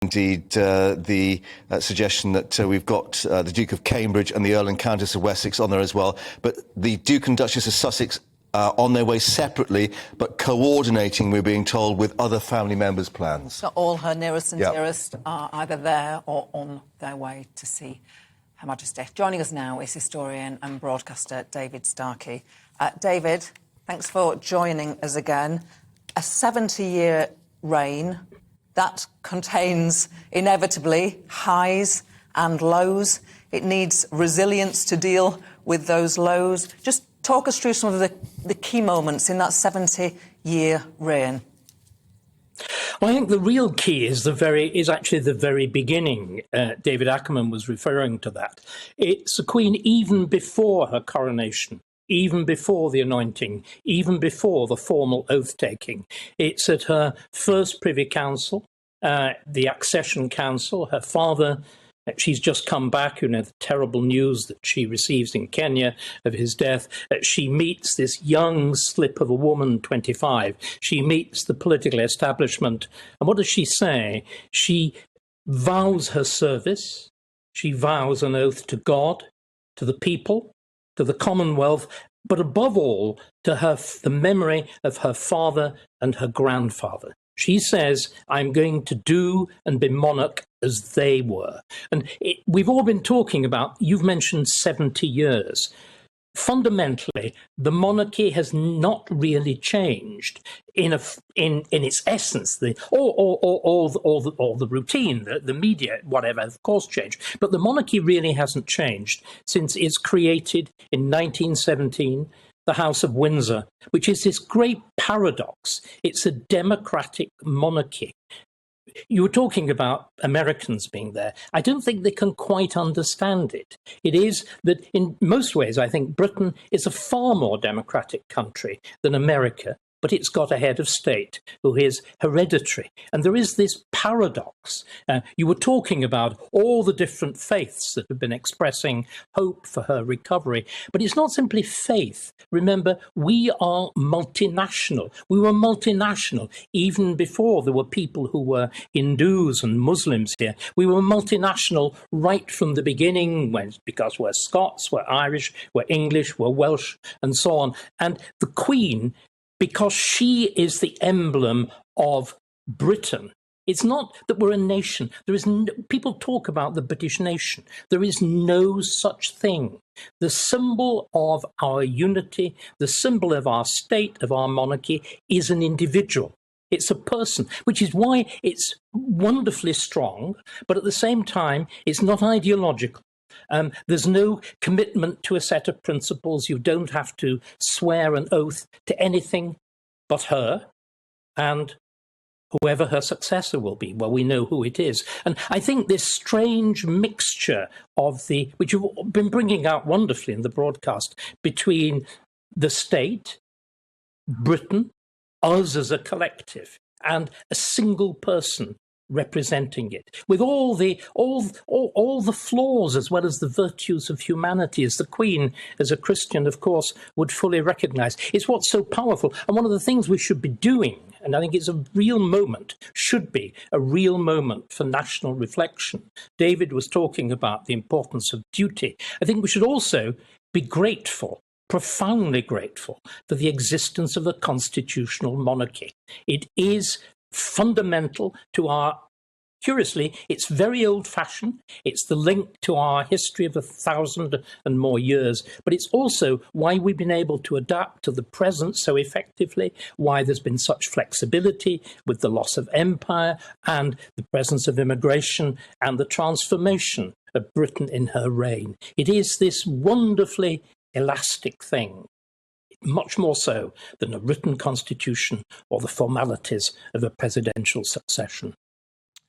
Indeed, the suggestion that we've got the Duke of Cambridge and the Earl and Countess of Wessex on there as well, but the Duke and Duchess of Sussex on their way separately, but coordinating, we're being told, with other family members' plans. So all her nearest and dearest are either there or on their way to see Her Majesty. Joining us now is historian and broadcaster David Starkey. David, thanks for joining us again. A 70-year reign that contains inevitably highs and lows. It needs resilience to deal with those lows. Just talk us through some of the key moments in that 70-year reign. Well, I think the real key is actually the very beginning. David Ackerman was referring to that. It's the Queen even before her coronation, even before the anointing, even before the formal oath-taking. It's at her first Privy Council, the Accession Council. Her father, she's just come back, the terrible news that she receives in Kenya of his death. She meets this young slip of a woman, 25. She meets the political establishment. And what does she say? She vows her service. She vows an oath to God, to the people, to the Commonwealth, but above all, to the memory of her father and her grandfather. She says, I'm going to do and be monarch as they were. And we've all been talking about, you've mentioned 70 years. Fundamentally, the monarchy has not really changed in its essence. All the routine, the media, whatever, of course, changed. But the monarchy really hasn't changed since it's created in 1917. The House of Windsor, which is this great paradox. It's a democratic monarchy. You were talking about Americans being there. I don't think they can quite understand it. It is that in most ways, I think Britain is a far more democratic country than America, but it's got a head of state who is hereditary. And there is this paradox. You were talking about all the different faiths that have been expressing hope for her recovery, but it's not simply faith. Remember, we are multinational. We were multinational even before there were people who were Hindus and Muslims here. We were multinational right from the beginning because we're Scots, we're Irish, we're English, we're Welsh, and so on. And the Queen, because she is the emblem of Britain. It's not that we're a nation. People talk about the British nation. There is no such thing. The symbol of our unity, the symbol of our state, of our monarchy, is an individual. It's a person, which is why it's wonderfully strong, but at the same time, it's not ideological. There's no commitment to a set of principles. You don't have to swear an oath to anything but her and whoever her successor will be. Well, we know who it is. And I think this strange mixture of which you've been bringing out wonderfully in the broadcast, between the state, Britain, us as a collective, and a single person representing it, with all the flaws as well as the virtues of humanity, as the Queen, as a Christian, of course, would fully recognise. It's what's so powerful. And one of the things we should be doing, and I think it's a real moment, should be a real moment for national reflection. David was talking about the importance of duty. I think we should also be grateful, profoundly grateful, for the existence of a constitutional monarchy. It is fundamental to curiously, it's very old-fashioned. It's the link to our history of 1,000 and more years, but it's also why we've been able to adapt to the present so effectively, why there's been such flexibility with the loss of empire and the presence of immigration and the transformation of Britain in her reign. It is this wonderfully elastic thing, much more so than a written constitution or the formalities of a presidential succession.